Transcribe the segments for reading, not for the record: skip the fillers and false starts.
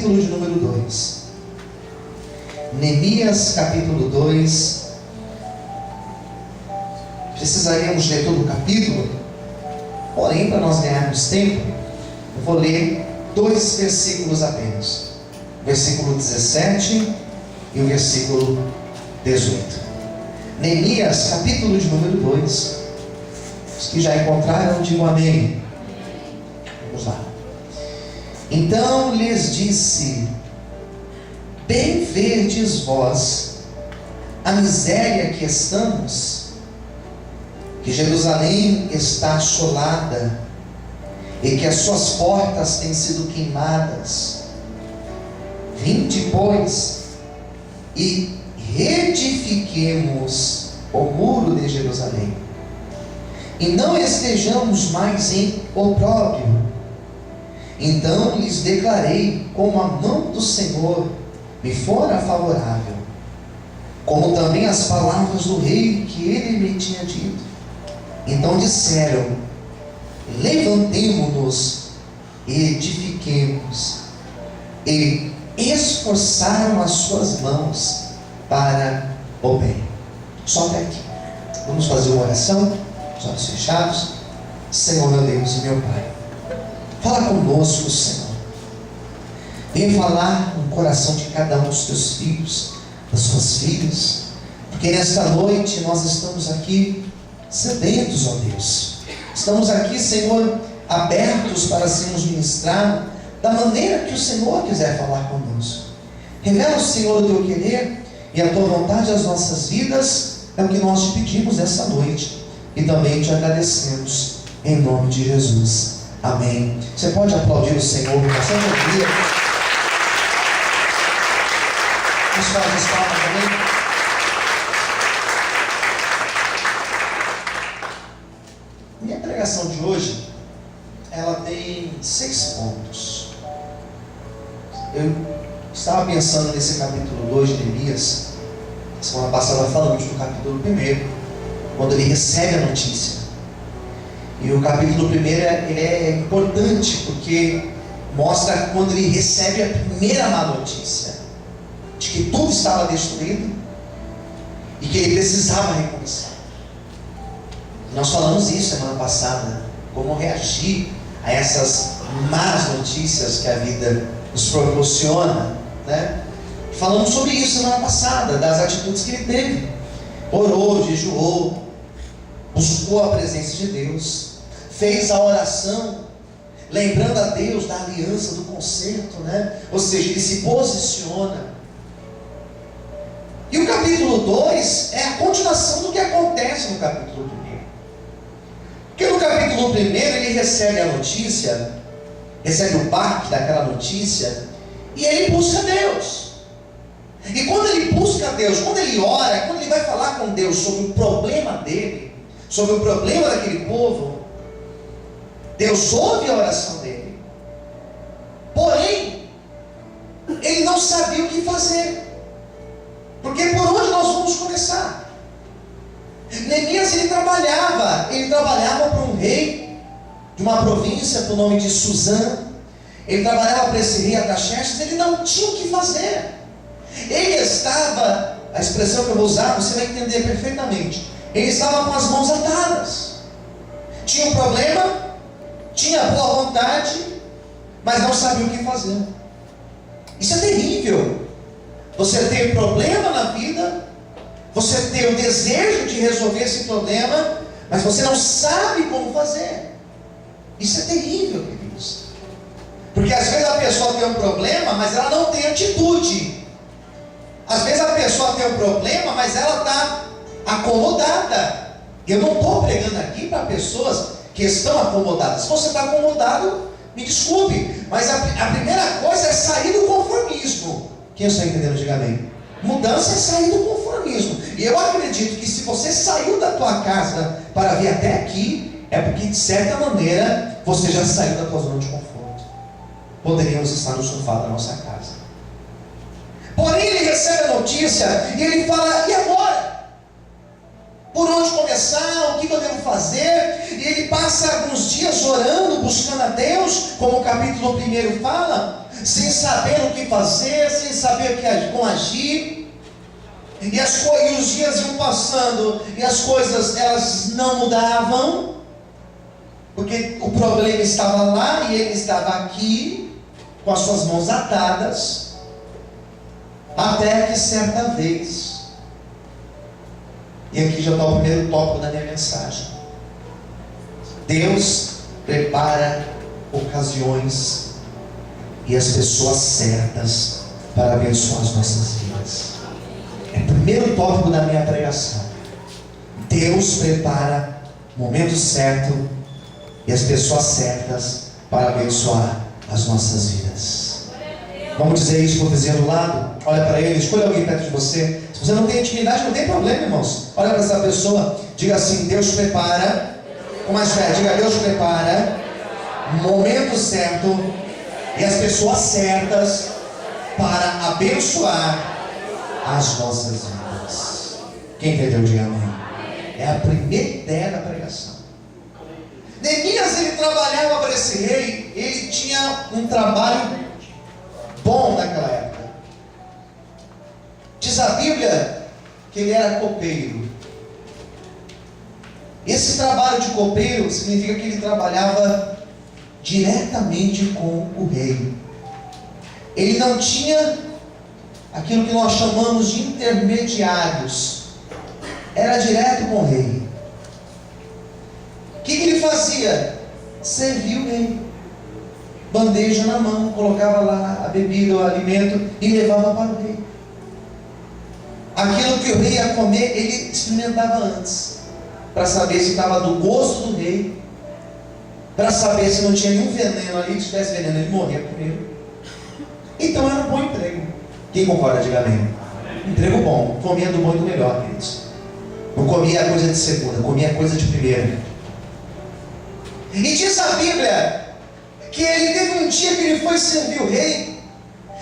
capítulo de número 2. Neemias, capítulo 2. Precisaríamos ler todo o capítulo, porém, para nós ganharmos tempo, eu vou ler 2 versículos apenas. Versículo 17 e o versículo 18. Neemias, capítulo de número 2. Os que já encontraram, digam amém. Vamos lá. Então lhes disse: bem verdes vós a miséria que estamos, que Jerusalém está assolada, e que as suas portas têm sido queimadas. Vinde, pois, e reedifiquemos o muro de Jerusalém, e não estejamos mais em opróbrio. Então lhes declarei como a mão do Senhor me fora favorável, como também as palavras do rei que ele me tinha dito. Então disseram: levantemo-nos e edifiquemos. E esforçaram as suas mãos para o bem. Só até aqui. Vamos fazer uma oração, os olhos fechados. Senhor, meu Deus e meu Pai, fala conosco, Senhor. Venha falar no coração de cada um dos teus filhos, das suas filhas, porque nesta noite nós estamos aqui sedentos, ó Deus. Estamos aqui, Senhor, abertos para sermos ministrados da maneira que o Senhor quiser falar conosco. Revela, Senhor, o teu querer e a tua vontade às nossas vidas. É o que nós te pedimos essa noite e também te agradecemos em nome de Jesus. Amém. Você pode aplaudir o Senhor com bastante alegria. Vamos fazer as palmas também. Minha pregação de hoje, ela tem 6 pontos. Eu estava pensando nesse capítulo 2 de Neemias, semana passada falamos do capítulo 1, quando ele recebe a notícia. E o capítulo 1 ele é importante porque mostra quando ele recebe a primeira má notícia de que tudo estava destruído e que ele precisava recomeçar. Nós falamos isso semana passada, como reagir a essas más notícias que a vida nos proporciona, né? Falamos sobre isso semana passada, das atitudes que ele teve. Orou, jejuou, buscou a presença de Deus, fez a oração, lembrando a Deus da aliança, do concerto, né? Ou seja, ele se posiciona. E o capítulo 2 é a continuação do que acontece no capítulo 1. Porque no capítulo 1 ele recebe a notícia, recebe o baque daquela notícia, e ele busca Deus. E quando ele busca Deus, quando ele ora, quando ele vai falar com Deus sobre o problema dele, sobre o problema daquele povo, Deus ouve a oração dele. Porém, ele não sabia o que fazer. Porque por onde nós vamos começar? Neemias ele trabalhava para um rei de uma província por nome de Suzã. Ele trabalhava para esse rei Artaxerxes. Ele não tinha o que fazer. Ele estava, a expressão que eu vou usar, você vai entender perfeitamente. Ele estava com as mãos atadas. Tinha um problema, tinha boa vontade, mas não sabia o que fazer. Isso é terrível. Você tem um problema na vida, você tem o desejo de resolver esse problema, mas você não sabe como fazer. Isso é terrível, queridos. Porque às vezes a pessoa tem um problema, mas ela não tem atitude. Às vezes a pessoa tem um problema, mas ela está acomodada. Eu não estou pregando aqui para pessoas que estão acomodadas. Se você está acomodado, me desculpe, mas a primeira coisa é sair do conformismo. Quem está entendendo, diga amém. Mudança é sair do conformismo. E eu acredito que se você saiu da tua casa para vir até aqui, é porque de certa maneira você já saiu da tua zona de conforto. Poderíamos estar no sofá da nossa casa. Porém ele recebe a notícia e ele fala: e agora? Por onde começar? O que eu devo fazer? E ele passa alguns dias orando, buscando a Deus, como o capítulo 1 fala, sem saber o que fazer, sem saber como agir. E os dias iam passando e as coisas elas não mudavam, porque o problema estava lá e ele estava aqui com as suas mãos atadas, até que certa vez, e aqui já está o primeiro tópico da minha mensagem, Deus prepara ocasiões e as pessoas certas para abençoar as nossas vidas. É o primeiro tópico da minha pregação. Deus prepara o momento certo e as pessoas certas para abençoar as nossas vidas. Vamos dizer isso para o vizinho do lado? Olha para ele, escolha alguém perto de você. Se você não tem intimidade, não tem problema, irmãos. Olha para essa pessoa, diga assim: Deus prepara, com mais fé, diga: Deus prepara o momento certo e as pessoas certas para abençoar as nossas vidas. Quem entendeu, diga amém. É a primeira ideia da pregação. Neemias, ele trabalhava para esse rei. Ele tinha um trabalho bom naquela época. Diz a Bíblia que ele era copeiro. Esse trabalho de copeiro significa que ele trabalhava diretamente com o rei. Ele não tinha aquilo que nós chamamos de intermediários. Era direto com o rei. O que ele fazia? Servia o rei. Bandeja na mão, colocava lá a bebida, o alimento e levava para o rei. Aquilo que o rei ia comer, ele experimentava antes, para saber se estava do gosto do rei, para saber se não tinha nenhum veneno ali. Se tivesse veneno, ele morria primeiro. Então era um bom emprego. Quem concorda, diga amém. Emprego bom, comia do bom e do melhor, queridos. Não comia coisa de segunda, comia coisa de primeira. E diz a Bíblia que ele teve um dia que ele foi servir o rei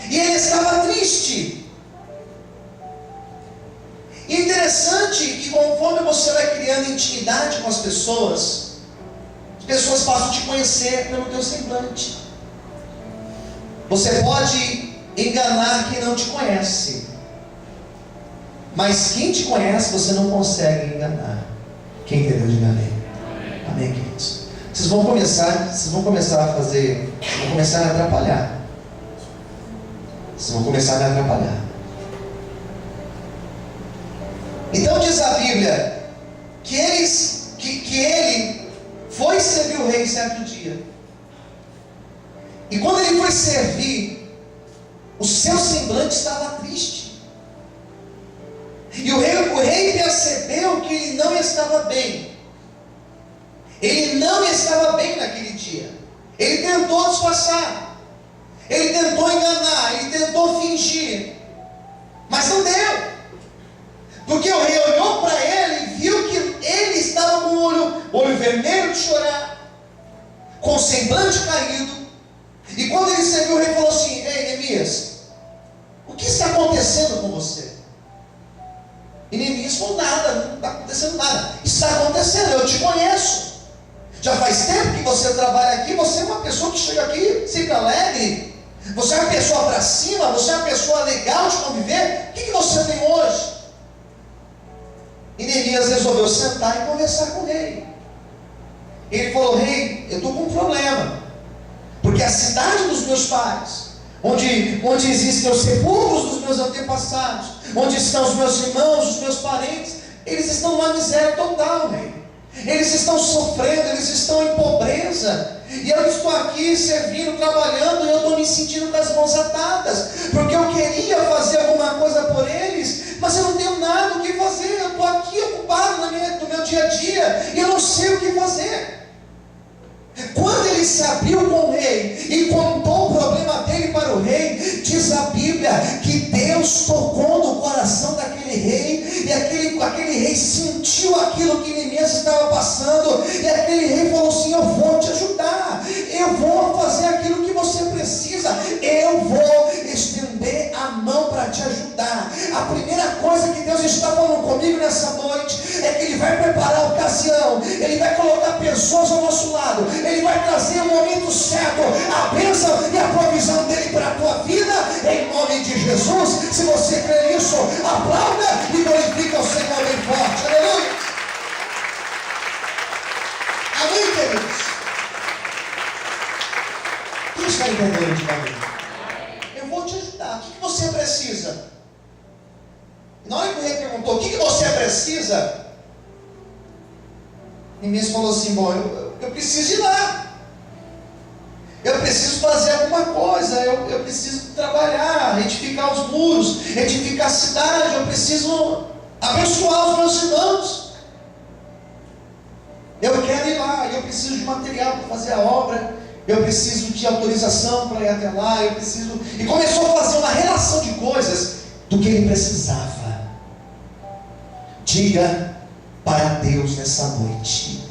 e ele estava triste. E interessante que conforme você vai criando intimidade com as pessoas passam a te conhecer pelo teu semblante. Você pode enganar quem não te conhece, mas quem te conhece você não consegue enganar. Quem entendeu, diga amém. Amém, queridos. Vocês vão começar a fazer, vão começar a atrapalhar. Vocês vão começar a me atrapalhar. Então diz a Bíblia que ele foi servir o rei certo dia. E quando ele foi servir, o seu semblante estava triste. E o rei percebeu que ele não estava bem. Ele não estava bem naquele dia. Ele tentou disfarçar, ele tentou enganar, ele tentou fingir, mas não deu. Porque o rei olhou para ele e viu que ele estava com o olho vermelho de chorar, com o semblante caído. E quando ele serviu, o rei falou assim: ei, Neemias, o que está acontecendo com você? E Neemias falou: nada, não está acontecendo nada. Está acontecendo, eu te conheço. Já faz tempo que você trabalha aqui, você é uma pessoa que chega aqui sempre alegre. Você é uma pessoa para cima, você é uma pessoa legal de conviver. O que você tem hoje? E Neemias resolveu sentar e conversar com o rei. Ele falou: rei, eu estou com um problema, porque a cidade dos meus pais, onde existem os sepulcros dos meus antepassados, onde estão os meus irmãos, os meus parentes, eles estão numa miséria total, rei. Eles estão sofrendo, eles estão em pobreza. E eu estou aqui servindo, trabalhando, e eu estou me sentindo com as mãos atadas, porque eu queria fazer alguma coisa por eles, mas eu não tenho nada o que fazer. Eu estou aqui ocupado no meu dia a dia, e eu não sei o que fazer. Quando ele se abriu com o rei e contou o problema dele para o rei, diz a Bíblia que Deus tocou no coração daquele rei, e aquele rei sentiu aquilo que Neemias estava passando, e aquele rei falou assim: eu vou te ajudar, eu vou fazer aquilo que você precisa, eu vou estender a mão para te ajudar. A primeira coisa que Deus está falando comigo nessa noite é que Ele vai preparar a ocasião, Ele vai colocar pessoas ao nosso lado, Ele vai trazer o momento certo, a bênção e a provisão dEle para a tua vida, em nome de Jesus. Se você crê nisso, aplauda e glorifica o Senhor bem forte. Aleluia. Amém, queridos? Quem está entendendo de amém? Eu vou te ajudar. O que você precisa? Na hora que o rei perguntou, o que você precisa? Neemias falou assim, bom, eu preciso ir lá. Eu preciso fazer alguma coisa. Eu preciso trabalhar, edificar os muros, edificar a cidade. Eu preciso abençoar os meus irmãos. Eu quero ir lá. Eu preciso de material para fazer a obra. Eu preciso de autorização para ir até lá. Eu preciso... E começou a fazer uma relação de coisas do que ele precisava. Diga para Deus nessa noite.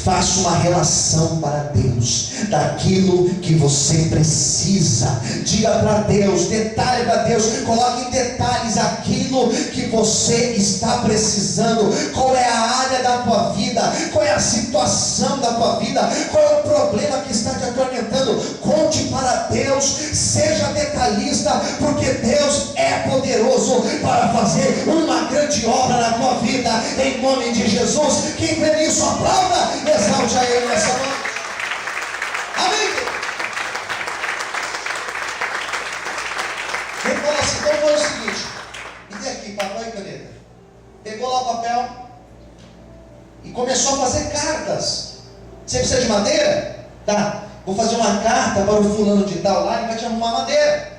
Faça uma relação para Deus daquilo que você precisa. Diga para Deus, detalhe para Deus, coloque em detalhes aquilo que você está precisando. Qual é a área da tua vida? Qual é a situação da tua vida? Qual é o problema que está te atormentando? Conte para Deus, seja detalhista, porque Deus é poderoso para fazer uma grande obra na tua vida, em nome de Jesus. Quem crê nisso, aplauda. Exalte a Ele nessa noite. Amém. Ele falou assim, então foi o seguinte, me dê aqui papel e caneta. Pegou lá o papel e começou a fazer cartas. Você precisa de madeira? Tá, vou fazer uma carta para o fulano de tal lá, ele vai te arrumar madeira.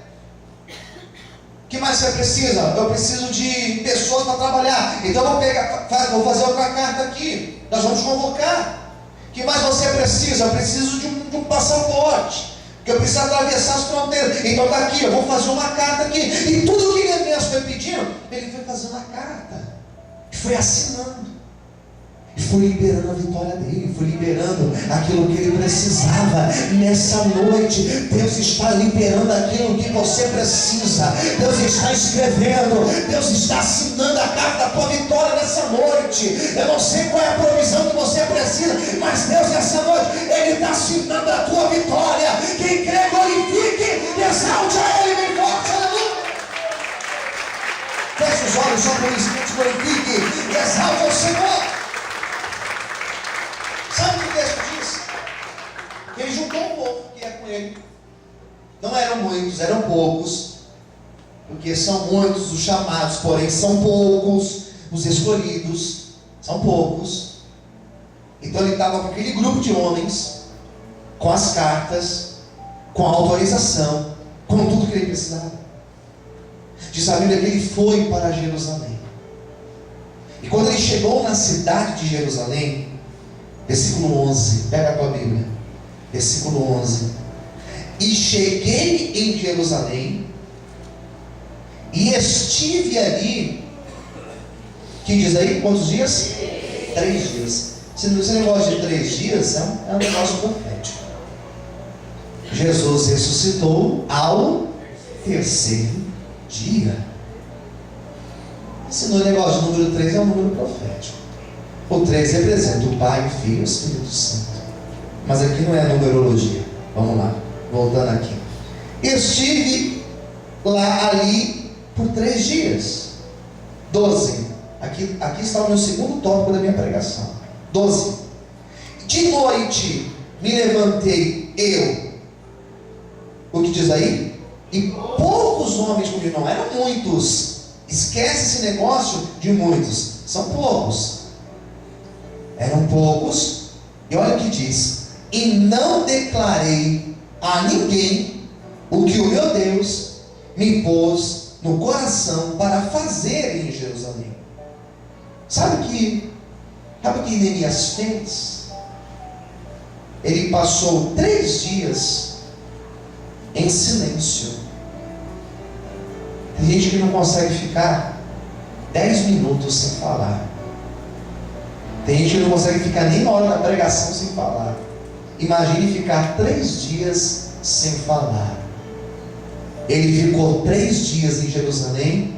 O que mais você precisa? Eu preciso de pessoas para trabalhar. Então vou fazer outra carta aqui. Nós vamos convocar. O que mais você precisa? Eu preciso de um passaporte, que eu preciso atravessar as fronteiras. Então está aqui, eu vou fazer uma carta aqui. E tudo que Neemias foi pedindo, ele foi fazendo a carta, foi assinando, e foi liberando a vitória dele, foi liberando aquilo que ele precisava. Nessa noite, Deus está liberando aquilo que você precisa. Deus está escrevendo, Deus está assinando a carta da tua vitória nessa noite. Eu não sei qual é a provisão que você precisa, mas Deus nessa noite, Ele está assinando a tua vitória. Quem crê, glorifique, exalte a Ele bem forte. Aleluia. Feche os olhos, só por um instante, glorifique, exalte ao Senhor. Sabe o que o texto diz? Que ele juntou um povo que ia com ele. Não eram muitos, eram poucos. Porque são muitos os chamados, porém são poucos os escolhidos. São poucos. Então ele estava com aquele grupo de homens, com as cartas, com a autorização, com tudo que ele precisava. Diz a Bíblia que ele foi para Jerusalém. E quando ele chegou na cidade de Jerusalém, versículo 11, pega a tua Bíblia, versículo 11: e cheguei em Jerusalém, e estive ali, que diz aí, quantos dias? 3 dias. Esse negócio de 3 dias é um negócio profético. Jesus ressuscitou ao 3º dia. Esse negócio de número 3 é um número profético. O 3 representa o Pai, o Filho e o Espírito Santo. Mas aqui não é numerologia. Vamos lá, voltando aqui. Estive lá ali por 3 dias. 12. Aqui está o meu segundo tópico da minha pregação. 12. De noite me levantei eu. O que diz aí? E poucos homens comigo. Não eram muitos. Esquece esse negócio de muitos. São poucos. Eram poucos. E olha o que diz: e não declarei a ninguém o que o meu Deus me pôs no coração para fazer em Jerusalém. Sabe o que Neemias fez? Ele passou 3 dias em silêncio. Tem gente que não consegue ficar 10 minutos sem falar. Tem gente que não consegue ficar nem na hora da pregação sem falar. Imagine ficar 3 dias sem falar. Ele ficou 3 dias em Jerusalém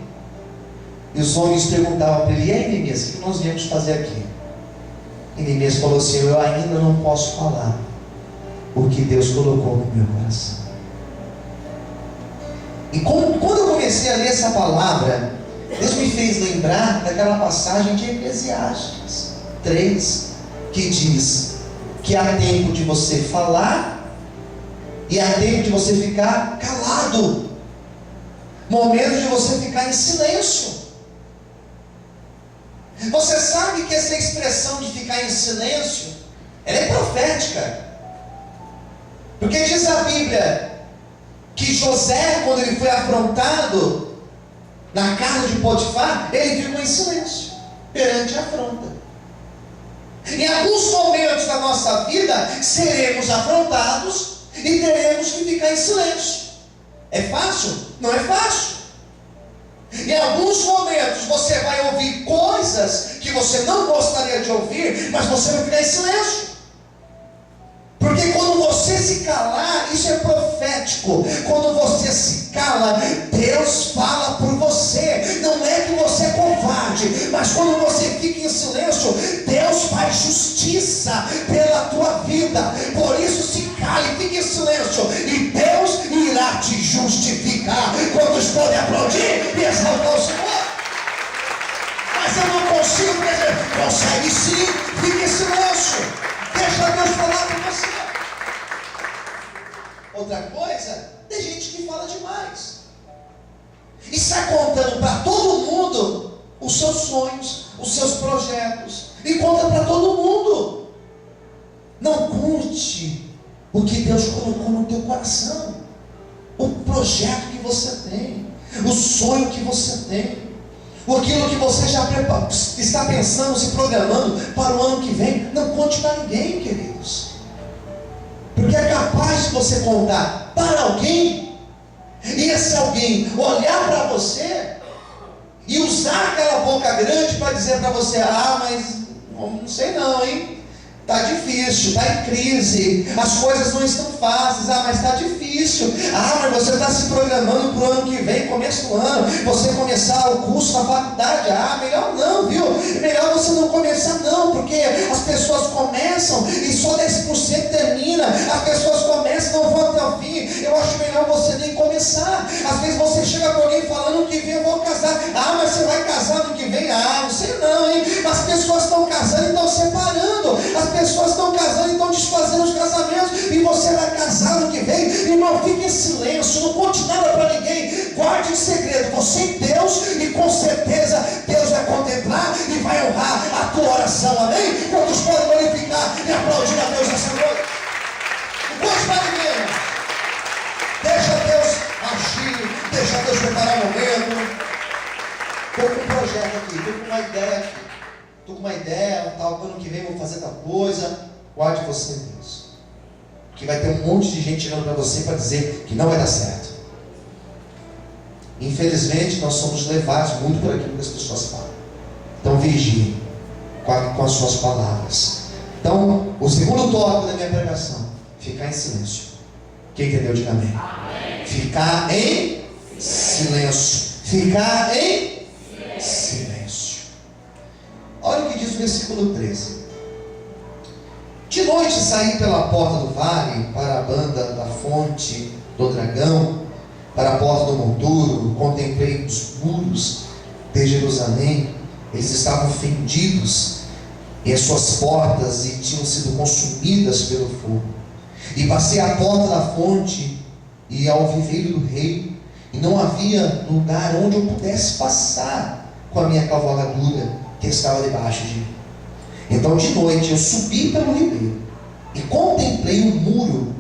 E os homens perguntavam para ele: e aí, Neemias, o que nós viemos fazer aqui? E Neemias falou assim: eu ainda não posso falar o que Deus colocou no meu coração. E quando eu comecei a ler essa palavra, Deus me fez lembrar daquela passagem de Eclesiastes 3, que diz que há tempo de você falar e há tempo de você ficar calado, momento de você ficar em silêncio. Você sabe que essa expressão de ficar em silêncio, ela é profética, porque diz a Bíblia que José, quando ele foi afrontado na casa de Potifar, ele ficou em silêncio perante a afronta. Em alguns momentos da nossa vida seremos afrontados e teremos que ficar em silêncio. É fácil? Não é fácil. Em alguns momentos você vai ouvir coisas que você não gostaria de ouvir, mas você vai ficar em silêncio. Porque quando você se calar, isso é profético. Quando você se cala, Deus fala por você. Não é que você é covarde, mas quando você fica em silêncio, Deus faz justiça pela tua vida. Por isso se cale, fique em silêncio, e Deus irá te justificar. Quantos podem aplaudir e exaltar o Senhor? Mas eu não consigo, consegue sim, fique em silêncio. Deixa Deus falar com você. Outra coisa, tem gente que fala demais e sai contando para todo mundo os seus sonhos, os seus projetos, e conta para todo mundo. Não conte o que Deus colocou no teu coração, o projeto que você tem, o sonho que você tem, aquilo que você já está pensando, se programando para o ano que vem. Não conte para ninguém, queridos, porque é capaz de você contar para alguém, e esse alguém olhar para você e usar aquela boca grande para dizer para você: ah, mas não sei não, hein? Está difícil, está em crise, as coisas não estão fáceis. Ah, mas está difícil. Ah, mas você está se programando para o ano que vem, começo do ano, você começar o curso na faculdade. Ah, melhor não, viu? Melhor você não começar não, porque as pessoas começam e só 10% termina. As pessoas começam e não vão até o fim. Eu acho melhor você nem começar. Às vezes você chega para alguém falando que vem eu vou casar. Ah, mas você vai casar no que vem? Ah, não sei não, hein? As pessoas estão casando e estão separando. As pessoas estão casando e estão desfazendo os casamentos, e você vai casar no que vem. Irmão, fique em silêncio, não conte nada para ninguém, guarde em segredo, você e Deus, e com certeza Deus vai contemplar e vai honrar a tua oração. Amém? Quantos podem glorificar e aplaudir a Deus nessa noite? Não conte para ninguém, deixa Deus agir, deixa Deus preparar o momento. Estou com um projeto aqui, estou com uma ideia aqui. Estou com uma ideia, tal, ano que vem vou fazer tal coisa. Guarde você, Deus, que vai ter um monte de gente chegando para você para dizer que não vai dar certo. Infelizmente nós somos levados muito por aquilo que as pessoas falam. Então vigie com as suas palavras. Então o segundo tópico da minha pregação: ficar em silêncio. Quem entendeu, diga amém. Amém. Ficar em silêncio. Ficar em silêncio. Olha o que diz o versículo 13. De noite saí pela porta do vale, para a banda da fonte do dragão, para a porta do monturo, contemplei os muros de Jerusalém. Eles estavam fendidos, e as suas portas e tinham sido consumidas pelo fogo. E passei à porta da fonte e ao viveiro do rei, e não havia lugar onde eu pudesse passar com a minha cavalgadura que estava debaixo de mim. Então de noite eu subi pelo ribeiro e contemplei o muro,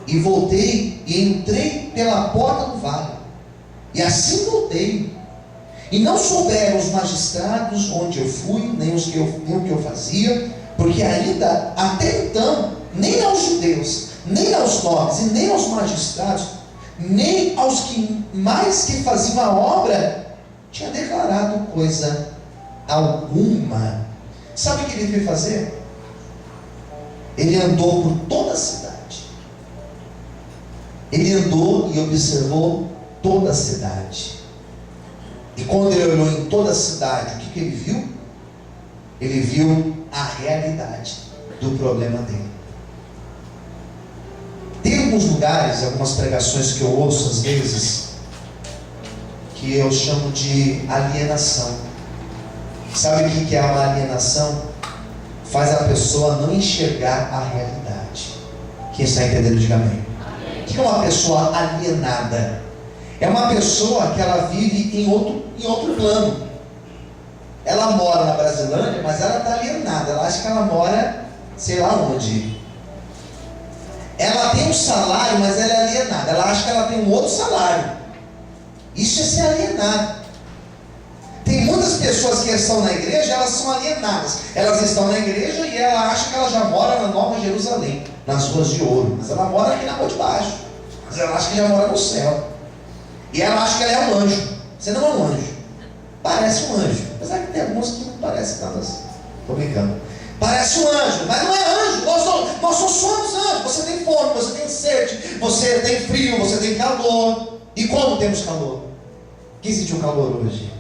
e voltei e entrei pela porta do vale, e assim voltei, e não souberam os magistrados onde eu fui, nem o que eu fazia, porque ainda até então nem aos judeus, nem aos nobres e nem aos magistrados, nem aos que mais que faziam a obra, tinha declarado coisa alguma. Sabe o que ele veio fazer? Ele andou por toda a cidade. Ele andou e observou toda a cidade. E quando ele olhou em toda a cidade, o que ele viu? Ele viu a realidade do problema dele. Tem alguns lugares, algumas pregações que eu ouço às vezes, que eu chamo de alienação. Sabe o que é uma alienação? Faz a pessoa não enxergar a realidade. Quem está entendendo, diga amém. O que é uma pessoa alienada? É uma pessoa que ela vive em outro plano. Ela mora na Brasilândia, mas ela está alienada. Ela acha que ela mora, sei lá onde. Ela tem um salário, mas ela é alienada. Ela acha que ela tem um outro salário. Isso é ser alienado. Tem muitas pessoas que estão na igreja, elas são alienadas. Elas estão na igreja e ela acha que ela já mora na Nova Jerusalém, nas ruas de ouro. Mas ela mora aqui na rua de baixo. Mas ela acha que já mora no céu. E ela acha que ela é um anjo. Você não é um anjo. Parece um anjo. Apesar que tem alguns que não parecem tanto assim. Estou brincando. Parece um anjo, mas não é anjo. Nós não somos anjos. Você tem fome, você tem sede, você tem frio, você tem calor. E como temos calor? Quem sentiu calor hoje?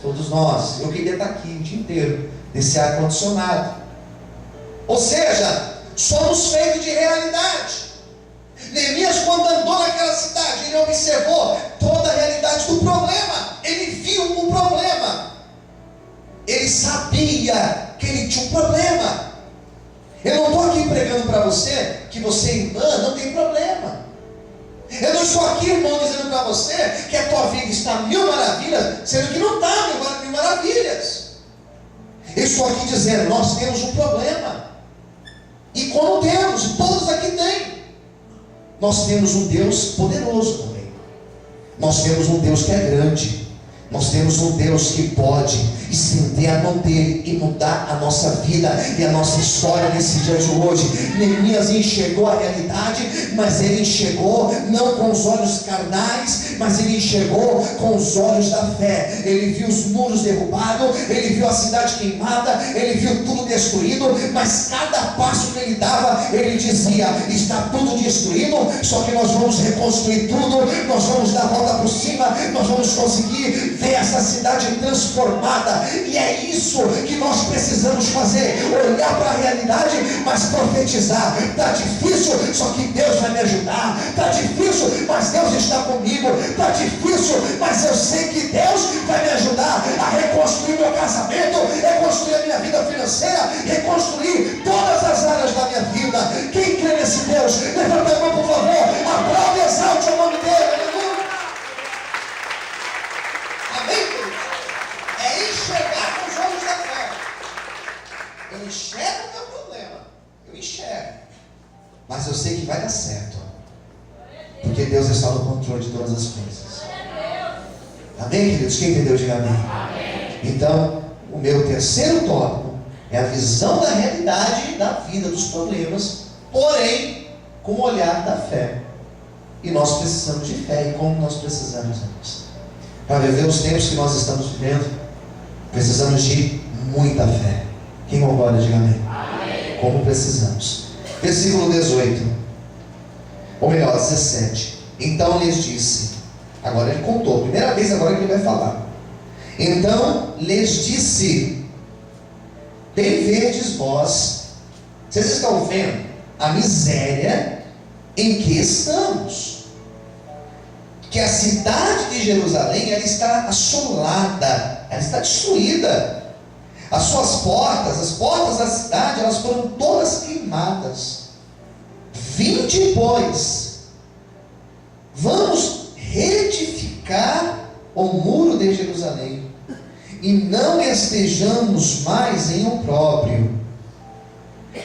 Todos nós. Eu queria estar aqui o dia inteiro, nesse ar-condicionado. Ou seja, somos feitos de realidade. Neemias, quando andou naquela cidade, ele observou toda a realidade do problema. Ele viu o problema. Ele sabia que ele tinha um problema. Eu não estou aqui pregando para você que você, irmã, não tem problema. Eu não estou aqui, irmão, dizendo para você que a tua vida está mil maravilhas, sendo que não está mil maravilhas. Eu estou aqui dizendo, nós temos um problema. E como temos, todos aqui têm. Nós temos um Deus poderoso também. Nós temos um Deus que é grande. Nós temos um Deus que pode estender a mão dele e mudar a nossa vida e a nossa história nesse dia de hoje. Neemias enxergou a realidade, mas ele enxergou não com os olhos carnais, mas ele enxergou com os olhos da fé. Ele viu os muros derrubados, ele viu a cidade queimada, ele viu tudo destruído, mas cada passo que ele dava, ele dizia, está tudo destruído, só que nós vamos reconstruir tudo, nós vamos dar a volta por cima, nós vamos conseguir ver essa cidade transformada. E é isso que nós precisamos fazer, olhar para a realidade, mas profetizar. Está difícil, só que Deus vai me ajudar. Está difícil, mas Deus está comigo. Está difícil, mas eu sei que Deus vai me ajudar a reconstruir meu casamento, reconstruir a minha vida financeira, reconstruir todas as áreas da minha vida. Quem crê nesse Deus, levanta a mão, por favor, aplaude e exalte o nome dele. Enxergar com os olhos da fé. Eu enxergo o meu problema. Eu enxergo. Mas eu sei que vai dar certo. Porque Deus está no controle de todas as coisas. Amém, queridos? Quem entendeu, diga amém. Então, o meu terceiro tópico é a visão da realidade da vida, dos problemas, porém, com o olhar da fé. E nós precisamos de fé. E como nós precisamos, irmãos? Para viver os tempos que nós estamos vivendo, precisamos de muita fé. Quem concorda, diga amém. Amém. Como precisamos. Versículo 18. Ou melhor, 17. Então lhes disse. Agora ele contou. Primeira vez agora que ele vai falar. Então lhes disse. Bem vedes vós. Vocês estão vendo a miséria em que estamos. Que a cidade de Jerusalém, ela está assolada, ela está destruída. As suas portas, as portas da cidade, elas foram todas queimadas. Vinde, pois, vamos reedificar o muro de Jerusalém, e não estejamos mais em opróbrio.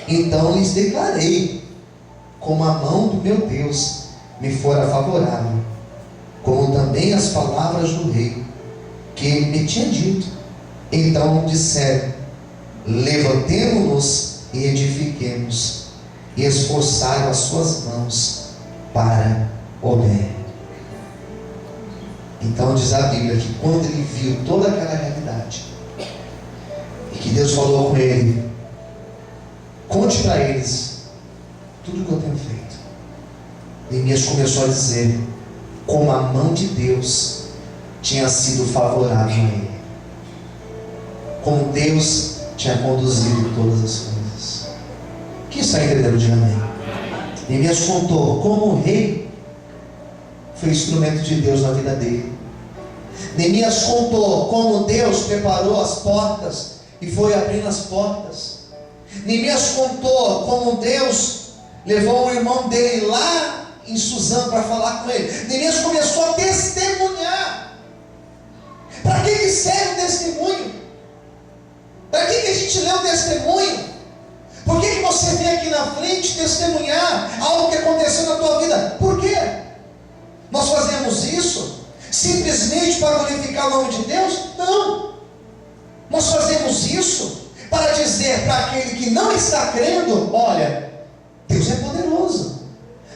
Então lhes declarei, como a mão do meu Deus me fora favorável, como também as palavras do rei, que ele me tinha dito. Então disseram, levantemo-nos e edifiquemos, e esforçaram as suas mãos para o bem. Então diz a Bíblia que quando ele viu toda aquela realidade, e que Deus falou com ele, conte para eles tudo que eu tenho feito. Neemias começou a dizer, como a mão de Deus tinha sido favorável a ele, como Deus tinha conduzido todas as coisas. Quem está entendendo? Diga amém. Neemias contou como o rei foi instrumento de Deus na vida dele. Neemias contou como Deus preparou as portas e foi abrindo as portas. Neemias contou como Deus levou o irmão dele lá em Suzã para falar com ele. Neemias começou a testemunhar. Para que serve o testemunho? Para que a gente lê o testemunho? Por que você vem aqui na frente testemunhar algo que aconteceu na tua vida? Por quê? Nós fazemos isso simplesmente para glorificar o nome de Deus? Não. Nós fazemos isso para dizer para aquele que não está crendo: olha, Deus é poderoso,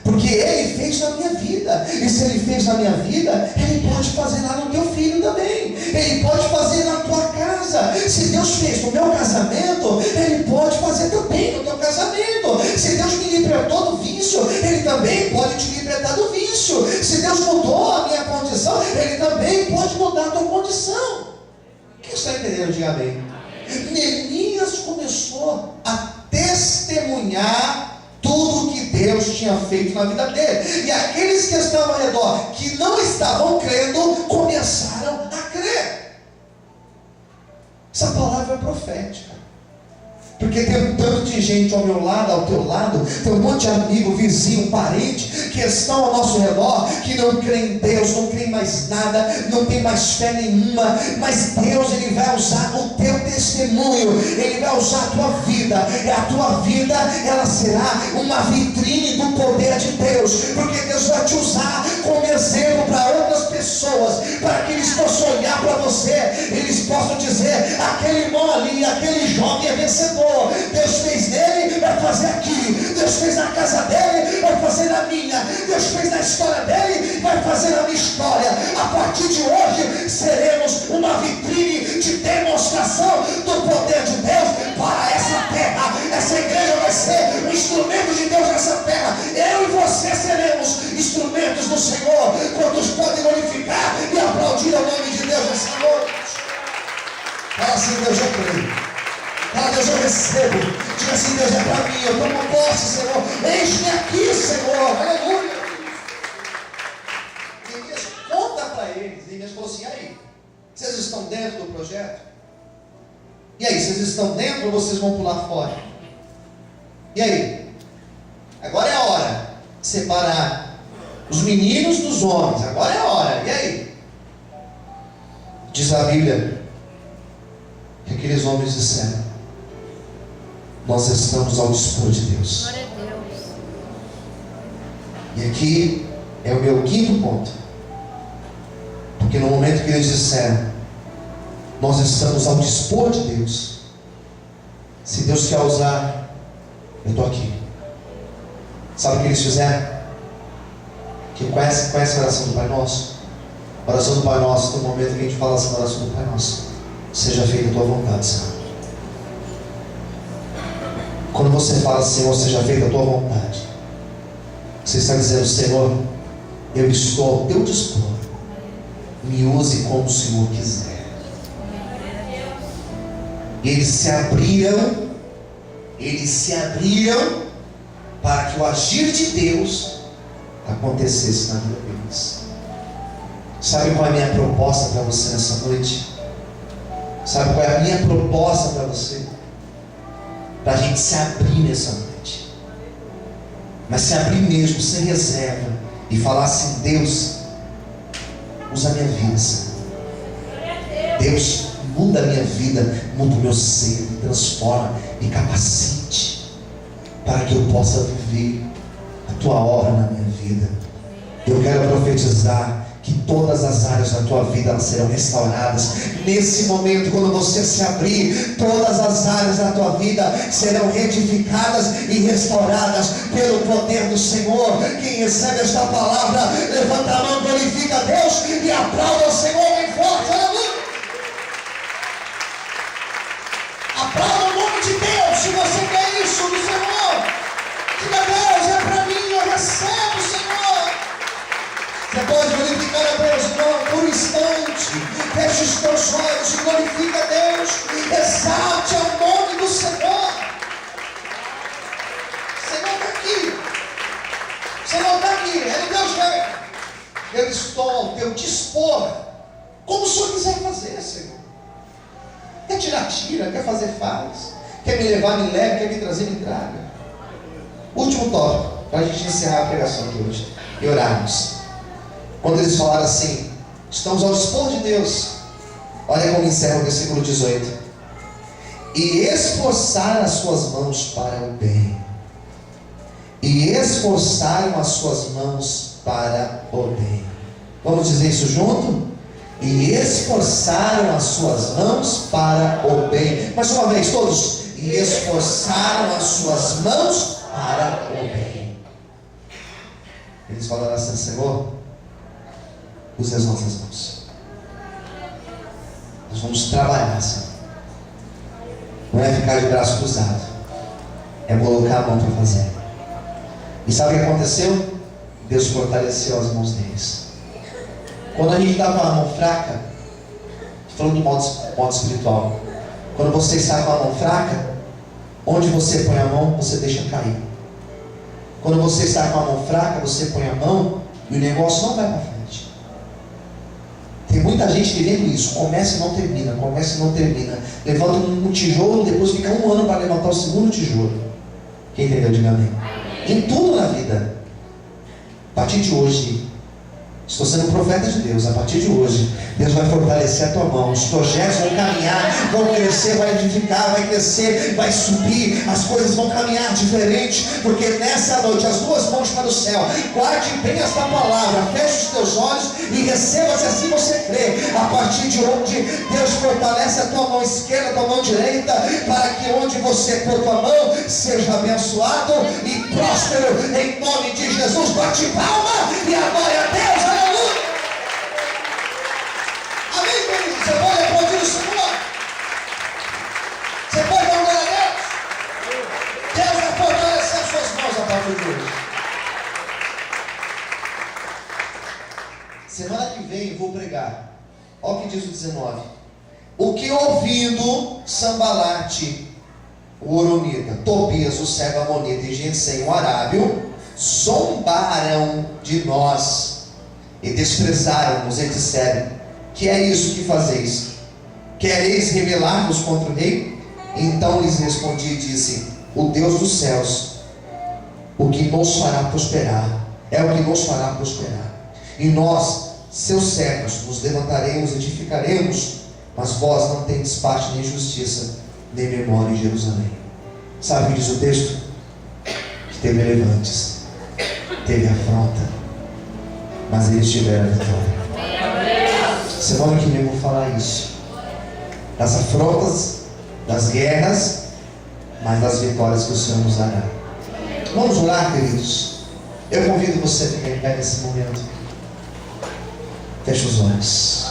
porque Ele fez na minha vida, e se Ele fez na minha vida, Ele pode fazer lá no teu filho também, Ele pode fazer na tua casa. Se Deus fez no meu casamento, Ele pode fazer também no teu casamento. Se Deus me libertou do vício, Ele também pode te libertar do vício. Se Deus mudou a minha condição, Ele também pode mudar a tua condição. Quem está entendendo? Diga amém. Neemias começou a testemunhar tudo que Deus tinha feito na vida dele, e aqueles que estavam ao redor, que não estavam crendo, começaram a crer. Essa palavra é profética, porque tem um tanto de gente ao meu lado, ao teu lado, tem um monte de amigo, vizinho, parente, que estão ao nosso redor, que não creem em Deus, não creem mais nada, não tem mais fé nenhuma, mas Deus, Ele vai usar o teu testemunho, Ele vai usar a tua vida, e a tua vida, ela será uma vitrine do poder de Deus, porque Deus vai te usar como exemplo para outras pessoas, para que eles possam olhar para você, eles possam dizer: aquele irmão ali, aquele jovem é vencedor. Deus fez nele, vai fazer aqui. Deus fez na casa dele, vai fazer na minha. Deus fez na história dele, vai fazer na minha história. A partir de hoje seremos uma vitrine de demonstração do poder de Deus para essa terra. Essa igreja vai ser um instrumento de Deus nessa terra. Eu e você seremos instrumentos do Senhor, quantos podem glorificar e aplaudir o nome de Deus nessa noite. Fala assim: Deus, eu creio. Ah, Deus, eu recebo. Diga assim: Deus, é para mim, eu tomo posse, Senhor. Eis-me aqui, Senhor. Aleluia. Neemias conta para eles. Neemias falou assim: e aí? Vocês estão dentro do projeto? E aí, vocês estão dentro ou vocês vão pular fora? E aí? Agora é a hora de separar os meninos dos homens. Agora é a hora. E aí? Diz a Bíblia que aqueles homens disseram: nós estamos ao dispor de Deus. Glória a Deus. E aqui é o meu quinto ponto, porque no momento que eles disseram: nós estamos ao dispor de Deus, se Deus quer usar, eu estou aqui. Sabe o que eles fizeram? Que conhece a oração do Pai Nosso? A oração do Pai Nosso, tem um momento que a gente fala assim na oração do Pai Nosso: seja feita a tua vontade, Senhor. Quando você fala: Senhor, seja feita a tua vontade, você está dizendo: Senhor, eu estou ao teu dispor, me use como o Senhor quiser. E eles se abriram para que o agir de Deus acontecesse na vida deles. Sabe qual é a minha proposta para você nessa noite? Sabe qual é a minha proposta para você? Para a gente se abrir nessa noite, mas se abrir mesmo, sem reserva, e falar assim: Deus, usa a minha vida, Senhor. Deus, muda a minha vida, muda o meu ser, me transforma, me capacite, para que eu possa viver a tua obra na minha vida. Eu quero profetizar que todas as áreas da tua vida elas serão restauradas. Nesse momento, quando você se abrir, todas as áreas da tua vida serão reedificadas e restauradas pelo poder do Senhor. Quem recebe esta palavra, levanta a mão, glorifica a Deus e aplauda o Senhor bem forte. Aleluia. Aplauda o nome de Deus se você quer isso do Senhor. Diga: Deus, é para mim, eu recebo, Senhor. Você pode glorificar a Deus, irmão, por um instante. tirar, tira. Quer fazer, faz. Quer me levar, me leve. Quer me trazer, me traga. Último tópico, para a gente encerrar a pregação de hoje e orarmos. Quando eles falaram assim, estamos ao dispor de Deus. Olha como encerra o versículo 18. E esforçaram as suas mãos para o bem. E esforçaram as suas mãos para o bem. Vamos dizer isso junto? E esforçaram as suas mãos para o bem. Mais uma vez, todos. E esforçaram as suas mãos para o bem. Eles falaram assim, Senhor, use as nossas mãos. Nós vamos trabalhar, Senhor. Não é ficar de braço cruzado, é colocar a mão para fazer. E sabe o que aconteceu? Deus fortaleceu as mãos deles. Quando a gente estava com a mão fraca, falando de modo espiritual, quando você está com a mão fraca, onde você põe a mão, você deixa cair. Quando você está com a mão fraca, você põe a mão e o negócio não vai para frente. Tem muita gente vivendo isso, começa e não termina, começa e não termina. Levanta um tijolo, depois fica um ano para levantar o segundo tijolo. Quem entendeu? Diga amém. Em tudo na vida. A partir de hoje, estou sendo um profeta de Deus. A partir de hoje, Deus vai fortalecer a tua mão. Os projetos vão caminhar, vão crescer, vai edificar, vai crescer, vai subir. As coisas vão caminhar diferente, porque nessa noite, as duas mãos para o céu. Guarde bem esta palavra, feche os teus olhos e receba, se assim você crê. A partir de onde Deus fortalece a tua mão esquerda, a tua mão direita, para que onde você pôr tua mão seja abençoado e próspero em nome de Jesus. Bate palma e adore a Deus. Aleluia! Amém, querido? Você pode aplaudir o Senhor? Você pode dar glória a Deus? Deus vai fortalecer as suas mãos a partir de hoje. Semana que vem eu vou pregar. Olha o que diz o 19. O que ouvindo Sambalate, o Horonita, Tobias, o servo Amonita e Gesem, o Arábio, zombaram de nós e desprezaram-nos e disseram: que é isso que fazeis? Quereis rebelar-vos contra o rei? Então lhes respondi e disse: o Deus dos céus, o que nos fará prosperar, é o que nos fará prosperar. E nós, seus servos, nos levantaremos e edificaremos, mas vós não tendes parte nem justiça, nem memória em Jerusalém. Sabe o que diz o texto? Que teve levantes, teve afronta, mas eles tiveram a vitória. Semana que vem eu vou falar isso. Das afrontas, das guerras, mas das vitórias que o Senhor nos dará. Vamos orar, queridos. Eu convido você a ficar em pé nesse momento. Feche os olhos.